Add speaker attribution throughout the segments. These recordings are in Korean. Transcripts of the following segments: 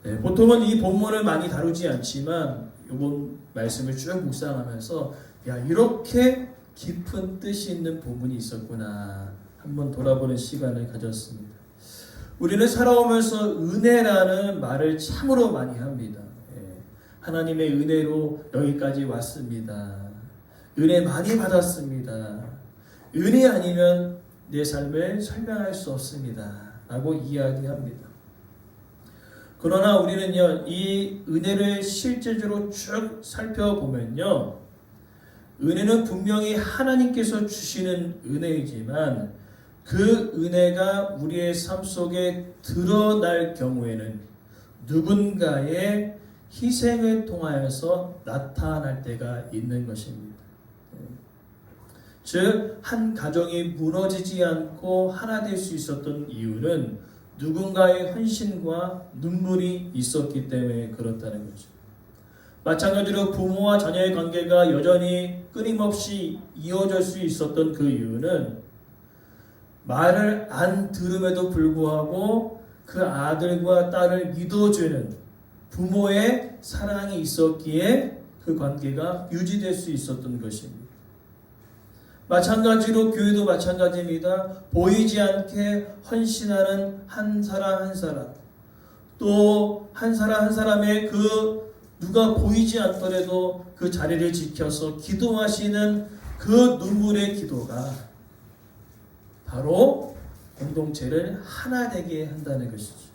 Speaker 1: 네, 보통은 이 본문을 많이 다루지 않지만 이번 말씀을 쭉 묵상하면서 야, 이렇게 깊은 뜻이 있는 본문이 있었구나 한번 돌아보는 시간을 가졌습니다. 우리는 살아오면서 은혜라는 말을 참으로 많이 합니다. 하나님의 은혜로 여기까지 왔습니다. 은혜 많이 받았습니다. 은혜 아니면 내 삶을 설명할 수 없습니다. 라고 이야기합니다. 그러나 우리는요, 이 은혜를 실제적으로 쭉 살펴보면요, 은혜는 분명히 하나님께서 주시는 은혜이지만 그 은혜가 우리의 삶 속에 드러날 경우에는 누군가의 희생을 통하여서 나타날 때가 있는 것입니다. 즉, 한 가정이 무너지지 않고 하나 될 수 있었던 이유는 누군가의 헌신과 눈물이 있었기 때문에 그렇다는 거죠. 마찬가지로 부모와 자녀의 관계가 여전히 끊임없이 이어질 수 있었던 그 이유는 말을 안 들음에도 불구하고 그 아들과 딸을 믿어주는 부모의 사랑이 있었기에 그 관계가 유지될 수 있었던 것입니다. 마찬가지로 교회도 마찬가지입니다. 보이지 않게 헌신하는 한 사람 한 사람, 또 한 사람 한 사람의 그 누가 보이지 않더라도 그 자리를 지켜서 기도하시는 그 눈물의 기도가 바로 공동체를 하나 되게 한다는 것이죠.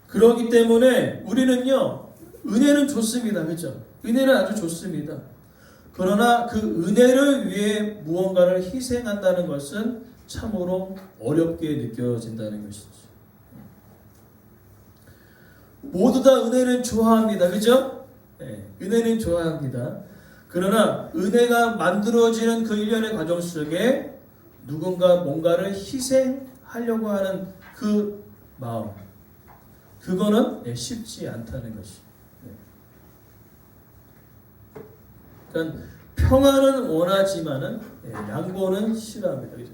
Speaker 1: 그렇기 때문에 우리는요, 은혜는 좋습니다. 그렇죠? 은혜는 아주 좋습니다. 그러나 그 은혜를 위해 무언가를 희생한다는 것은 참으로 어렵게 느껴진다는 것이죠. 모두 다 은혜는 좋아합니다. 그죠? 네, 은혜는 좋아합니다. 그러나 은혜가 만들어지는 그 일련의 과정 속에 누군가 뭔가를 희생하려고 하는 그 마음, 그거는 쉽지 않다는 것이죠. 그러니까 평안은 원하지만은 양보는 싫어합니다. 그죠?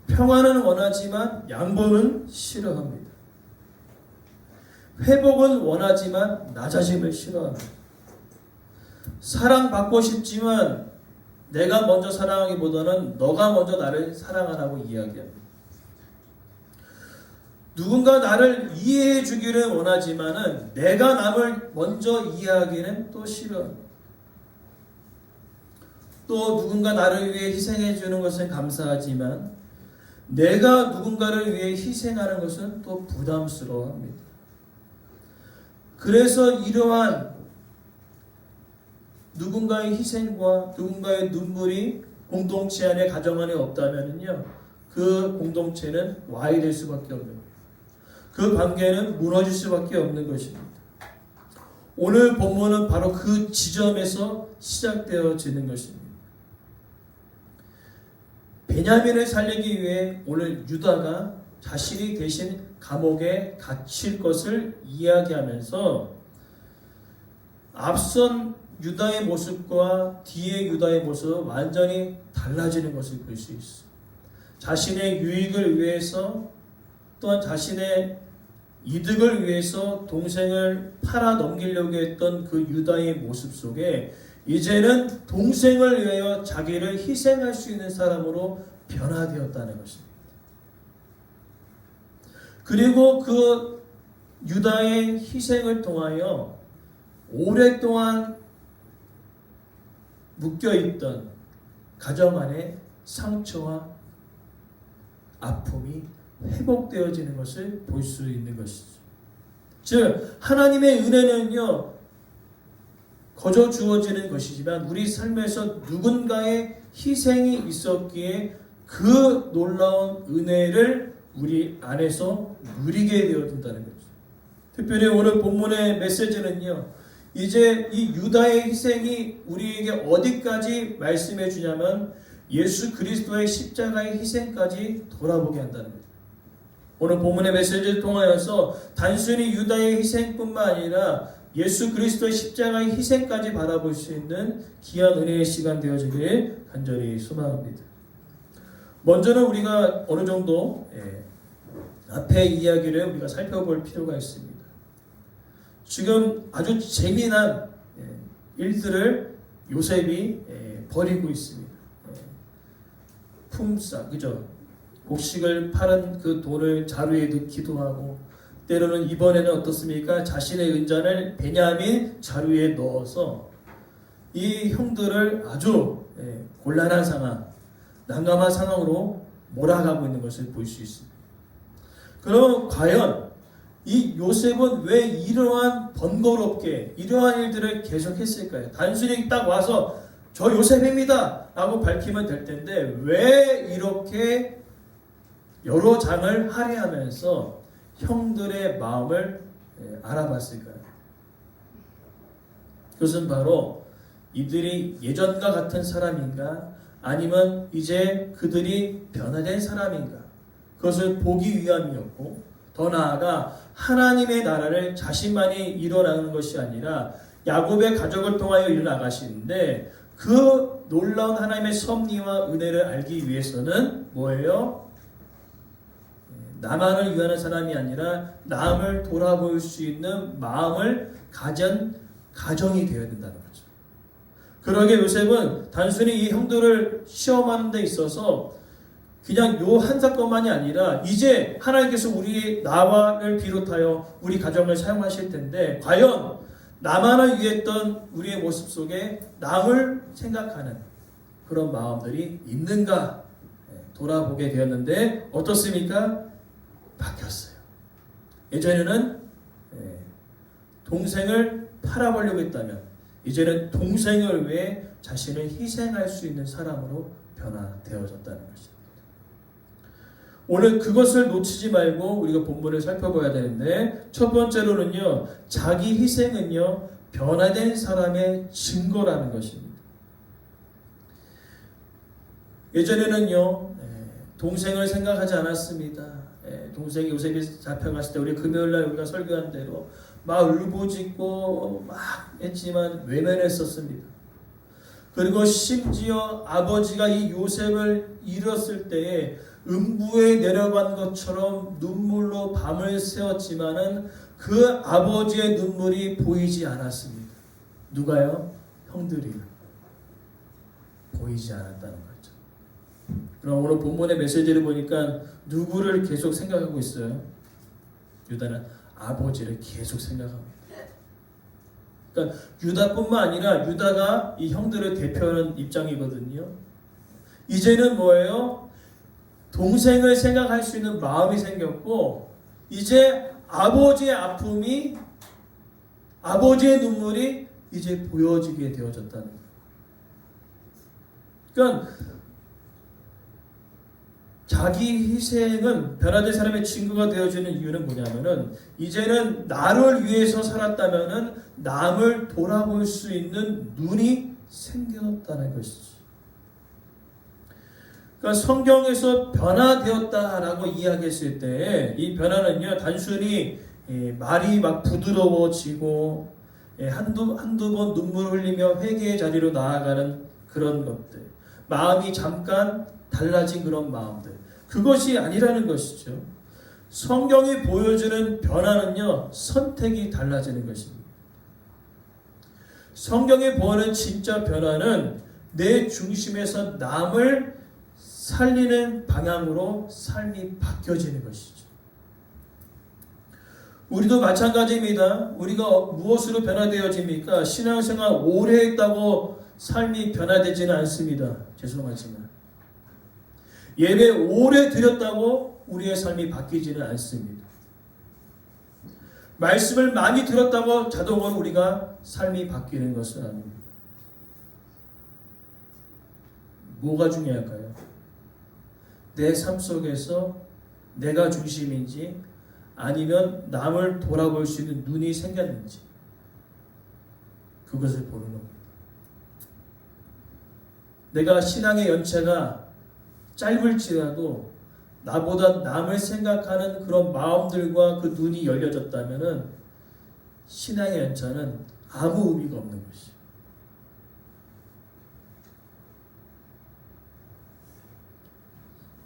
Speaker 1: 평안은 원하지만 양보는 싫어합니다. 회복은 원하지만 낮아짐을 싫어합니다. 사랑받고 싶지만 내가 먼저 사랑하기보다는 너가 먼저 나를 사랑하라고 이야기합니다. 누군가 나를 이해해 주기를 원하지만은 내가 남을 먼저 이해하기는 또 싫어합니다. 또 누군가 나를 위해 희생해 주는 것은 감사하지만 내가 누군가를 위해 희생하는 것은 또 부담스러워합니다. 그래서 이러한 누군가의 희생과 누군가의 눈물이 공동체 안에 가정 안에 없다면요, 그 공동체는 와해될 수밖에 없는 거예요. 그 관계는 무너질 수밖에 없는 것입니다. 오늘 본문은 바로 그 지점에서 시작되어지는 것입니다. 베냐민을 살리기 위해 오늘 유다가 자신이 대신 감옥에 갇힐 것을 이야기하면서 앞선 유다의 모습과 뒤의 유다의 모습은 완전히 달라지는 것을 볼 수 있어요. 자신의 유익을 위해서 또한 자신의 이득을 위해서 동생을 팔아 넘기려고 했던 그 유다의 모습 속에 이제는 동생을 위하여 자기를 희생할 수 있는 사람으로 변화되었다는 것입니다. 그리고 그 유다의 희생을 통하여 오랫동안 묶여있던 가정 안에 상처와 아픔이 회복되어지는 것을 볼 수 있는 것이죠. 즉 하나님의 은혜는요, 거저 주어지는 것이지만 우리 삶에서 누군가의 희생이 있었기에 그 놀라운 은혜를 우리 안에서 누리게 되어진다는 거죠. 특별히 오늘 본문의 메시지는요, 이제 이 유다의 희생이 우리에게 어디까지 말씀해 주냐면 예수 그리스도의 십자가의 희생까지 돌아보게 한다는 거죠. 오늘 본문의 메시지를 통하여서 단순히 유다의 희생뿐만 아니라 예수 그리스도의 십자가의 희생까지 바라볼 수 있는 귀한 은혜의 시간 되어지길 간절히 소망합니다. 먼저는 우리가 어느 정도 앞에 이야기를 우리가 살펴볼 필요가 있습니다. 지금 아주 재미난 일들을 요셉이 벌이고 있습니다. 품삯, 그죠? 곡식을 팔은 그 돈을 자루에 넣기도 하고, 때로는 이번에는 어떻습니까? 자신의 은잔을 베냐민 자루에 넣어서 이 형들을 아주 곤란한 상황, 난감한 상황으로 몰아가고 있는 것을 볼 수 있습니다. 그럼 과연 이 요셉은 왜 이러한 번거롭게 이러한 일들을 계속했을까요? 단순히 딱 와서 저 요셉입니다 라고 밝히면 될 텐데 왜 이렇게 여러 장을 할애하면서 형들의 마음을 알아봤을까요? 그것은 바로 이들이 예전과 같은 사람인가 아니면 이제 그들이 변화된 사람인가 그것을 보기 위함이었고, 더 나아가 하나님의 나라를 자신만이 이뤄나가는 것이 아니라 야곱의 가족을 통하여 이뤄나가시는데 그 놀라운 하나님의 섭리와 은혜를 알기 위해서는 뭐예요? 나만을 위하는 사람이 아니라 남을 돌아볼 수 있는 마음을 가진 가정이 되어야 된다는 거죠. 그러게 요셉은 단순히 이 형들을 시험하는 데 있어서 그냥 요 한 사건만이 아니라 이제 하나님께서 나를 비롯하여 우리 가정을 사용하실 텐데 과연 나만을 위했던 우리의 모습 속에 남을 생각하는 그런 마음들이 있는가 돌아보게 되었는데 어떻습니까? 바뀌었어요. 예전에는 동생을 팔아보려고 했다면 이제는 동생을 위해 자신을 희생할 수 있는 사람으로 변화되어졌다는 것입니다. 오늘 그것을 놓치지 말고 우리가 본문을 살펴봐야 되는데 첫 번째로는요. 자기 희생은요. 변화된 사람의 증거라는 것입니다. 예전에는요. 동생을 생각하지 않았습니다. 동생이 요셉이 잡혀갔을 때 우리 금요일날 우리가 설교한 대로 막 울부짖고 막 했지만 외면했었습니다. 그리고 심지어 아버지가 이 요셉을 잃었을 때에 음부에 내려간 것처럼 눈물로 밤을 새웠지만은 그 아버지의 눈물이 보이지 않았습니다. 누가요? 형들이요. 보이지 않았다는 거죠. 그럼 오늘 본문의 메시지를 보니까 누구를 계속 생각하고 있어요? 유다는 아버지를 계속 생각합니다. 그러니까 유다뿐만 아니라 유다가 이 형들을 대표하는 입장이거든요. 이제는 뭐예요? 동생을 생각할 수 있는 마음이 생겼고 이제 아버지의 아픔이 아버지의 눈물이 이제 보여지게 되어졌다는 거예요. 그러니까 자기 희생은 변화된 사람의 증거가 되어지는 이유는 뭐냐면은 이제는 나를 위해서 살았다면은 남을 돌아볼 수 있는 눈이 생겼다는 것이지. 그러니까 성경에서 변화되었다라고 이야기했을 때 이 변화는요 단순히 말이 막 부드러워지고 한두 번 눈물 흘리며 회개의 자리로 나아가는 그런 것들, 마음이 잠깐 달라진 그런 마음들, 그것이 아니라는 것이죠. 성경이 보여주는 변화는요 선택이 달라지는 것입니다. 성경이 보여주는 진짜 변화는 내 중심에서 남을 살리는 방향으로 삶이 바뀌어지는 것이죠. 우리도 마찬가지입니다. 우리가 무엇으로 변화되어집니까? 신앙생활 오래 했다고 삶이 변화되지는 않습니다. 죄송하지만 예배 오래 드렸다고 우리의 삶이 바뀌지는 않습니다. 말씀을 많이 들었다고 자동으로 우리가 삶이 바뀌는 것은 아닙니다. 뭐가 중요할까요? 내 삶 속에서 내가 중심인지 아니면 남을 돌아볼 수 있는 눈이 생겼는지 그것을 보는 겁니다. 내가 신앙의 연체가 짧을지라도 나보다 남을 생각하는 그런 마음들과 그 눈이 열려졌다면 신앙의 연차는 아무 의미가 없는 것이죠.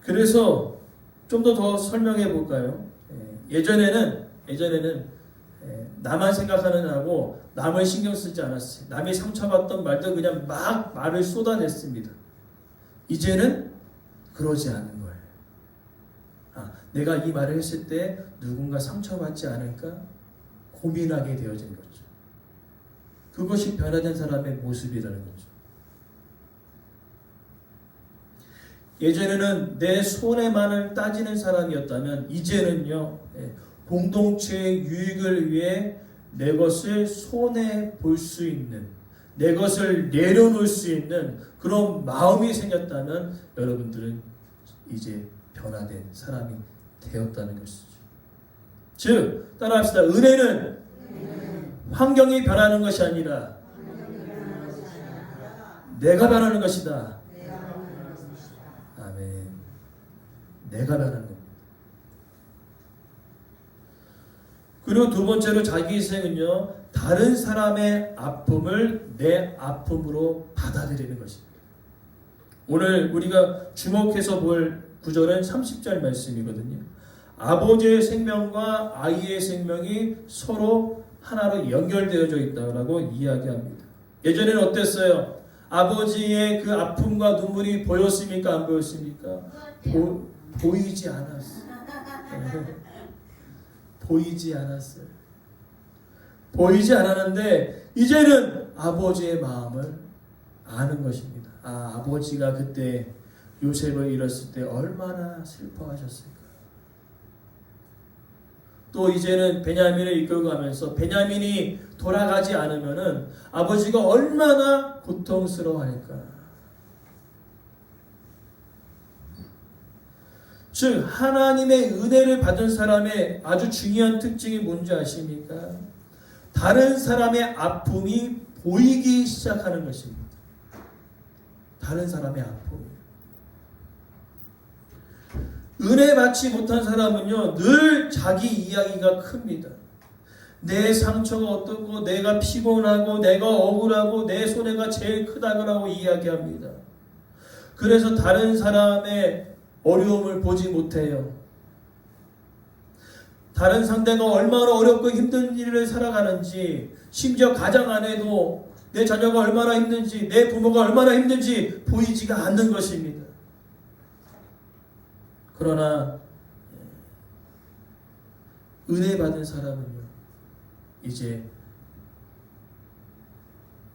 Speaker 1: 그래서 좀 더 설명해 볼까요? 예전에는 나만 생각하는 하고 남을 신경 쓰지 않았어요. 남이 상처받던 말도 그냥 막 말을 쏟아냈습니다. 이제는 그러지 않은 거예요. 내가 이 말을 했을 때 누군가 상처받지 않을까 고민하게 되어진 거죠. 그것이 변화된 사람의 모습이라는 거죠. 예전에는 내 손해만을 따지는 사람이었다면 이제는요, 공동체의 유익을 위해 내 것을 손해 볼 수 있는, 내 것을 내려놓을 수 있는 그런 마음이 생겼다면 여러분들은 이제 변화된 사람이 되었다는 것이죠. 즉, 따라합시다. 은혜는 환경이 변하는 것이 아니라 내가 변하는 것이다. 아멘. 내가 변하는 겁니다. 그리고 두 번째로 자기 희생은요, 다른 사람의 아픔을 내 아픔으로 받아들이는 것입니다. 오늘 우리가 주목해서 볼 구절은 30절 말씀이거든요. 아버지의 생명과 아이의 생명이 서로 하나로 연결되어져 있다고 이야기합니다. 예전에는 어땠어요? 아버지의 그 아픔과 눈물이 보였습니까? 안 보였습니까? 보이지 않았어요. 보이지 않았어요. 보이지 않았는데 이제는 아버지의 마음을 아는 것입니다. 아버지가 그때 요셉을 잃었을 때 얼마나 슬퍼하셨을까. 또 이제는 베냐민을 이끌고 가면서 베냐민이 돌아가지 않으면은 아버지가 얼마나 고통스러워할까. 즉 하나님의 은혜를 받은 사람의 아주 중요한 특징이 뭔지 아십니까? 다른 사람의 아픔이 보이기 시작하는 것입니다. 다른 사람의 아픔. 은혜 받지 못한 사람은요, 늘 자기 이야기가 큽니다. 내 상처가 어떻고, 내가 피곤하고, 내가 억울하고, 내 손해가 제일 크다고 이야기합니다. 그래서 다른 사람의 어려움을 보지 못해요. 다른 상대가 얼마나 어렵고 힘든 일을 살아가는지, 심지어 가정 안에도 내 자녀가 얼마나 힘든지, 내 부모가 얼마나 힘든지 보이지가 않는 것입니다. 그러나 은혜 받은 사람은요, 이제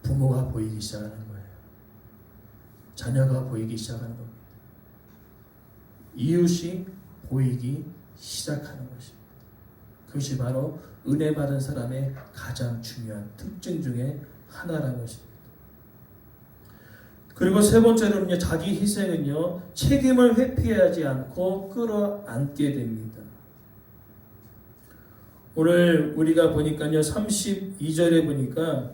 Speaker 1: 부모가 보이기 시작하는 거예요. 자녀가 보이기 시작하는 겁니다. 이웃이 보이기 시작하는 것입니다. 그것이 바로 은혜 받은 사람의 가장 중요한 특징 중에 하나라는 것입니다. 그리고 세 번째로는요, 자기 희생은요, 책임을 회피하지 않고 끌어안게 됩니다. 오늘 우리가 보니까요, 32절에 보니까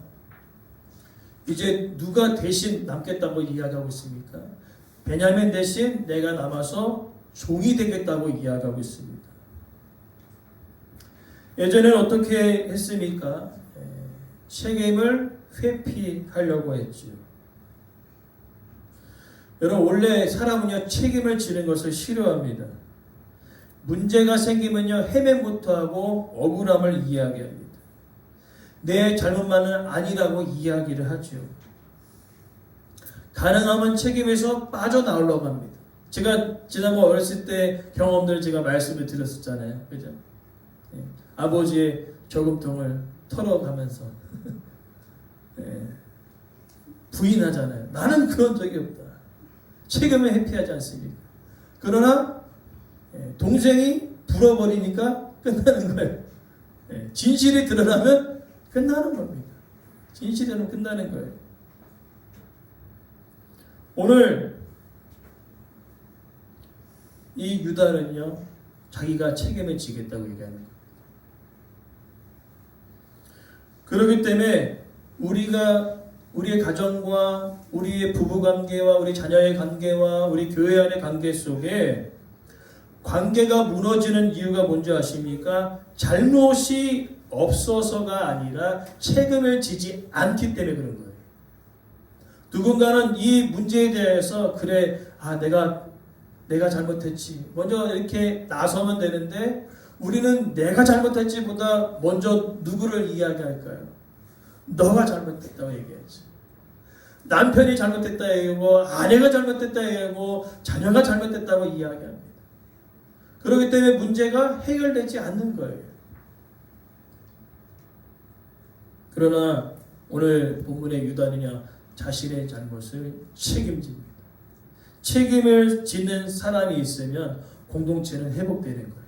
Speaker 1: 이제 누가 대신 남겠다고 이야기하고 있습니까? 베냐민 대신 내가 남아서 종이 되겠다고 이야기하고 있습니다. 예전에는 어떻게 했습니까? 책임을 회피하려고 했죠. 여러분, 원래 사람은요, 책임을 지는 것을 싫어합니다. 문제가 생기면요, 해명부터 하고 억울함을 이야기합니다. 내 잘못만은 아니라고 이야기를 하죠. 가능하면 책임에서 빠져나오려고 합니다. 제가 지난번 어렸을 때 경험들 제가 말씀을 드렸었잖아요. 그죠? 아버지의 저금통을 털어가면서 부인하잖아요. 나는 그런 적이 없다. 책임을 회피하지 않습니까? 그러나 동생이 불어버리니까 끝나는 거예요. 진실이 드러나면 끝나는 겁니다. 진실은 끝나는 거예요. 오늘 이 유다는요, 자기가 책임을 지겠다고 얘기하는 거예요. 그렇기 때문에 우리의 가정과 우리의 부부관계와 우리 자녀의 관계와 우리 교회 안의 관계 속에 관계가 무너지는 이유가 뭔지 아십니까? 잘못이 없어서가 아니라 책임을 지지 않기 때문에 그런 거예요. 누군가는 이 문제에 대해서 그래, 내가 내가 잘못했지. 먼저 이렇게 나서면 되는데 우리는 내가 잘못했지보다 먼저 누구를 이야기할까요? 너가 잘못했다고 얘기하지. 남편이 잘못했다 얘기하고 아내가 잘못했다 얘기하고 자녀가 잘못했다고 이야기합니다. 그렇기 때문에 문제가 해결되지 않는 거예요. 그러나 오늘 본문의 유다는요, 자신의 잘못을 책임집니다. 책임을 지는 사람이 있으면 공동체는 회복되는 거예요.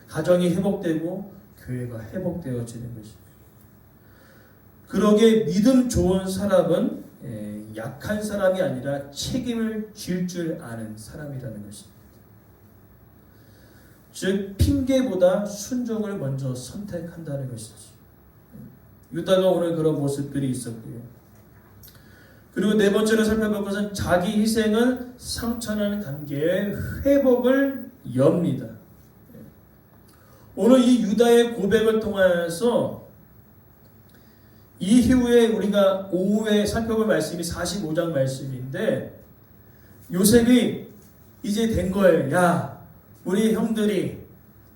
Speaker 1: 가정이 회복되고 교회가 회복되어지는 것입니다. 그러기에 믿음 좋은 사람은 약한 사람이 아니라 책임을 질 줄 아는 사람이라는 것입니다. 즉 핑계보다 순종을 먼저 선택한다는 것이죠. 유다가 오늘 그런 모습들이 있었고요. 그리고 네 번째로 살펴볼 것은 자기 희생은 상처나는 관계의 회복을 엽니다. 오늘 이 유다의 고백을 통하여서 이후에 우리가 오후에 살펴볼 말씀이 45장 말씀인데 요셉이 이제 된 거예요. 야, 우리 형들이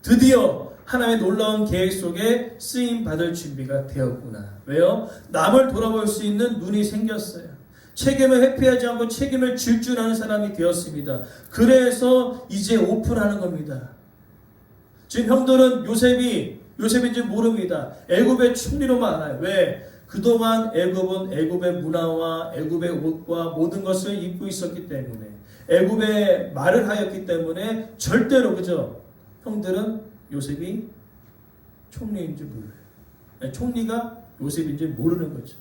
Speaker 1: 드디어 하나님의 놀라운 계획 속에 쓰임 받을 준비가 되었구나. 왜요? 남을 돌아볼 수 있는 눈이 생겼어요. 책임을 회피하지 않고 책임을 질 줄 아는 사람이 되었습니다. 그래서 이제 오픈하는 겁니다. 지금 형들은 요셉인지 모릅니다. 애굽의 총리로만 알아요. 왜? 그동안 애굽은 애굽의 문화와 애굽의 옷과 모든 것을 입고 있었기 때문에, 애굽의 말을 하였기 때문에 절대로, 그죠? 형들은 요셉이 총리인지 몰라요. 총리가 요셉인지 모르는 거죠.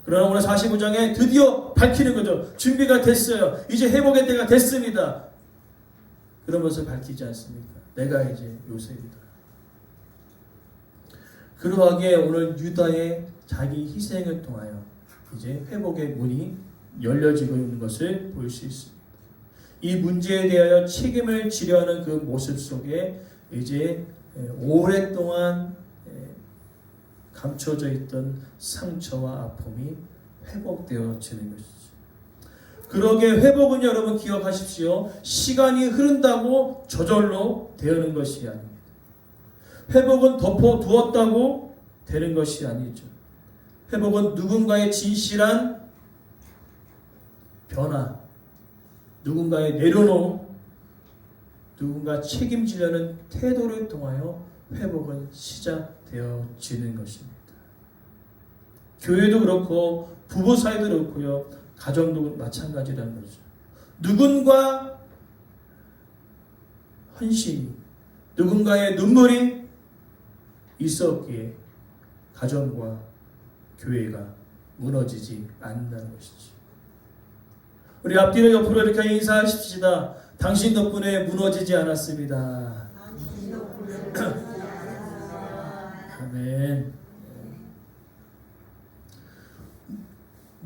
Speaker 1: 그러나 오늘 45장에 드디어 밝히는 거죠. 준비가 됐어요. 이제 회복의 때가 됐습니다. 그러면서 밝히지 않습니까? 내가 이제 요셉이다. 그러하기에 오늘 유다의 자기 희생을 통하여 이제 회복의 문이 열려지고 있는 것을 볼 수 있습니다. 이 문제에 대하여 책임을 지려 하는 그 모습 속에 이제 오랫동안 감춰져 있던 상처와 아픔이 회복되어지는 것이죠. 그러게 회복은 여러분 기억하십시오. 시간이 흐른다고 저절로 되는 것이 아닙니다. 회복은 덮어두었다고 되는 것이 아니죠. 회복은 누군가의 진실한 변화, 누군가의 내려놓음, 누군가 책임지려는 태도를 통하여 회복은 시작되어지는 것입니다. 교회도 그렇고 부부 사이도 그렇고요. 가정도 마찬가지라는 거죠. 누군가 헌신이, 누군가의 눈물이 있었기에 가정과 교회가 무너지지 않는다는 것이죠. 우리 앞뒤로 옆으로 이렇게 인사하십시다. 당신 덕분에 무너지지 않았습니다. 아멘.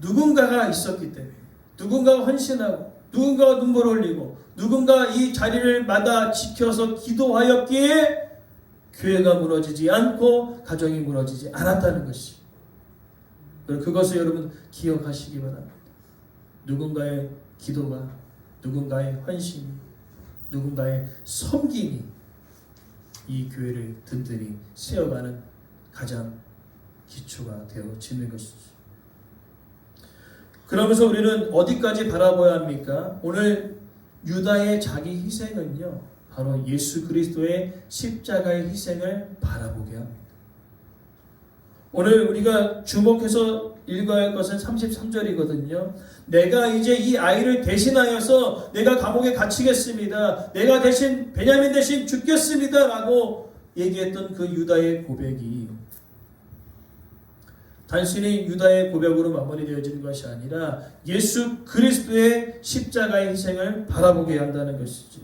Speaker 1: 누군가가 있었기 때문에, 누군가가 헌신하고, 누군가가 눈물 흘리고, 누군가 이 자리를 마다 지켜서 기도하였기에 교회가 무너지지 않고 가정이 무너지지 않았다는 것이, 그것을 여러분 기억하시기 바랍니다. 누군가의 기도가, 누군가의 헌신이, 누군가의 섬김이 이 교회를 든든히 세워가는 가장 기초가 되어지는 것이죠. 그러면서 우리는 어디까지 바라봐야 합니까? 오늘 유다의 자기 희생은요, 바로 예수 그리스도의 십자가의 희생을 바라보게 합니다. 오늘 우리가 주목해서 읽어야 할 것은 33절이거든요. 내가 이제 이 아이를 대신하여서 내가 감옥에 갇히겠습니다. 내가 대신 베냐민 대신 죽겠습니다. 라고 얘기했던 그 유다의 고백이 단순히 유다의 고백으로 마무리되어지는 것이 아니라 예수 그리스도의 십자가의 희생을 바라보게 한다는 것이죠.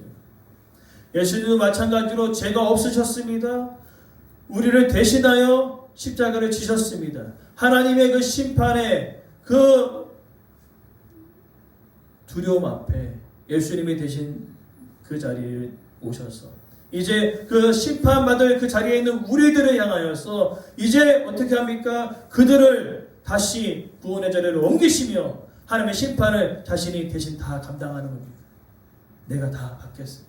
Speaker 1: 예수님도 마찬가지로 죄가 없으셨습니다. 우리를 대신하여 십자가를 지셨습니다. 하나님의 그 심판의 그 두려움 앞에 예수님이 대신 그 자리에 오셔서 이제 그 심판받을 그 자리에 있는 우리들을 향하여서 이제 어떻게 합니까? 그들을 다시 구원의 자리로 옮기시며 하나님의 심판을 자신이 대신 다 감당하는 겁니다. 내가 다 받겠습니다.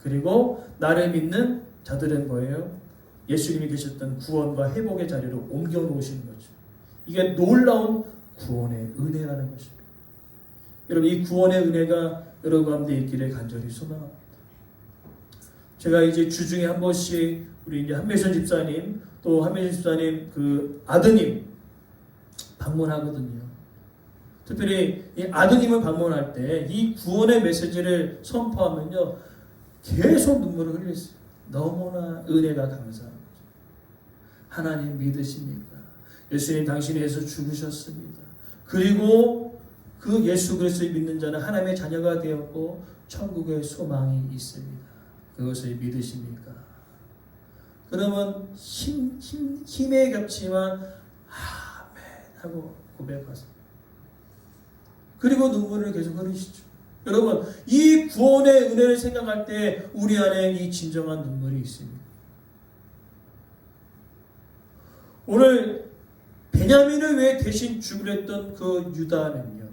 Speaker 1: 그리고 나를 믿는 자들은 뭐예요? 예수님이 계셨던 구원과 회복의 자리로 옮겨 놓으시는 거죠. 이게 놀라운 구원의 은혜라는 것입니다. 여러분, 이 구원의 은혜가 여러분 가운데 있기를 간절히 소망합니다. 제가 이제 주중에 한 번씩 우리 이제 한매선 집사님 또 한매선 집사님 그 아드님 방문하거든요. 특별히 이 아드님을 방문할 때 이 구원의 메시지를 선포하면요 계속 눈물을 흘렸어요. 너무나 은혜가 감사합니다. 하나님 믿으십니까? 예수님 당신이 위해서 죽으셨습니다. 그리고 그 예수 그리스도를 믿는 자는 하나님의 자녀가 되었고 천국의 소망이 있습니다. 그것을 믿으십니까? 그러면 힘에 겹치만 아멘 하고 고백하세요. 그리고 눈물을 계속 흘리시죠. 여러분, 이 구원의 은혜를 생각할 때 우리 안에 이 진정한 눈물이 있습니다. 오늘 베냐민을 왜 대신 죽으려 했던 그 유다는요,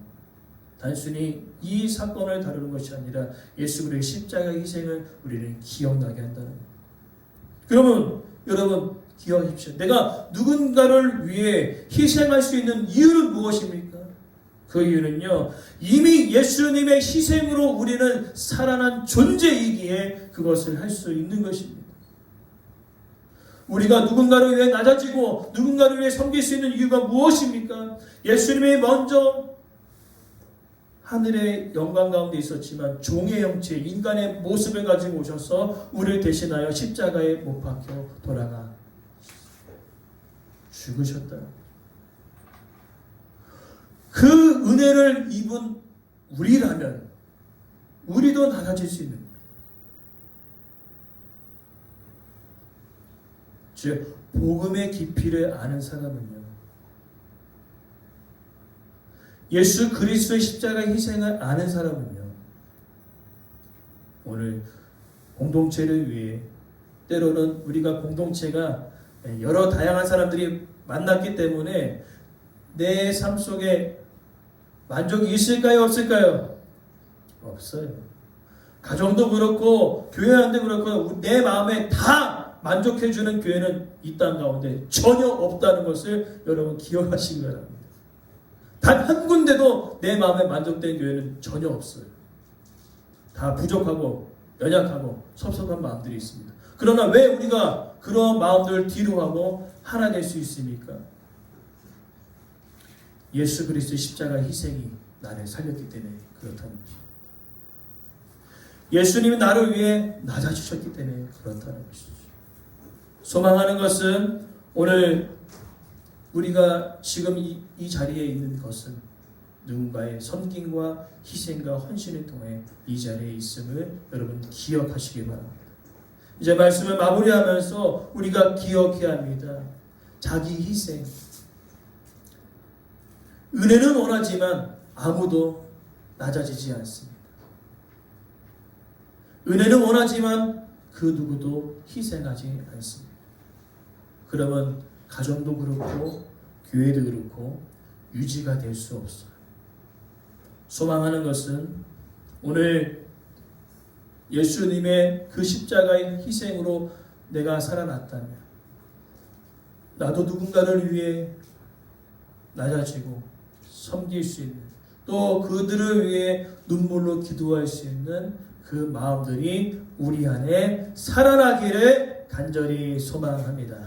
Speaker 1: 단순히 이 사건을 다루는 것이 아니라 예수 그리스도의 십자가 희생을 우리는 기억나게 한다는 거예요. 그러면 여러분 기억하십시오. 내가 누군가를 위해 희생할 수 있는 이유는 무엇입니까? 그 이유는요, 이미 예수님의 희생으로 우리는 살아난 존재이기에 그것을 할 수 있는 것입니다. 우리가 누군가를 위해 낮아지고 누군가를 위해 섬길 수 있는 이유가 무엇입니까? 예수님이 먼저 하늘의 영광 가운데 있었지만 종의 형체, 인간의 모습을 가지고 오셔서 우리를 대신하여 십자가에 못 박혀 돌아가 죽으셨다. 그 은혜를 입은 우리라면 우리도 낮아질 수 있는 겁니다. 즉 복음의 깊이를 아는 사람은요, 예수 그리스도의 십자가 희생을 아는 사람은요, 오늘 공동체를 위해, 때로는 우리가 공동체가 여러 다양한 사람들이 만났기 때문에 내 삶 속에 만족이 있을까요? 없을까요? 없어요. 가정도 그렇고 교회 안도 그렇고 내 마음에 다 만족해주는 교회는 이 땅 가운데 전혀 없다는 것을 여러분 기억하시기 바랍니다. 단 한 군데도 내 마음에 만족된 교회는 전혀 없어요. 다 부족하고 연약하고 섭섭한 마음들이 있습니다. 그러나 왜 우리가 그런 마음들을 뒤로 하고 하나 될 수 있습니까? 예수 그리스도의 십자가 희생이 나를 살렸기 때문에 그렇다는 것입니다. 예수님이 나를 위해 낮아지셨기 때문에 그렇다는 것이죠. 소망하는 것은 오늘 우리가 지금 이 자리에 있는 것은 누군가의 섬김과 희생과 헌신을 통해 이 자리에 있음을 여러분 기억하시기 바랍니다. 이제 말씀을 마무리하면서 우리가 기억해야 합니다. 자기 희생. 은혜는 원하지만 아무도 낮아지지 않습니다. 은혜는 원하지만 그 누구도 희생하지 않습니다. 그러면 가정도 그렇고 교회도 그렇고 유지가 될 수 없어요. 소망하는 것은 오늘 예수님의 그 십자가의 희생으로 내가 살아났다면 나도 누군가를 위해 낮아지고 섬길 수 있는, 또 그들을 위해 눈물로 기도할 수 있는 그 마음들이 우리 안에 살아나기를 간절히 소망합니다.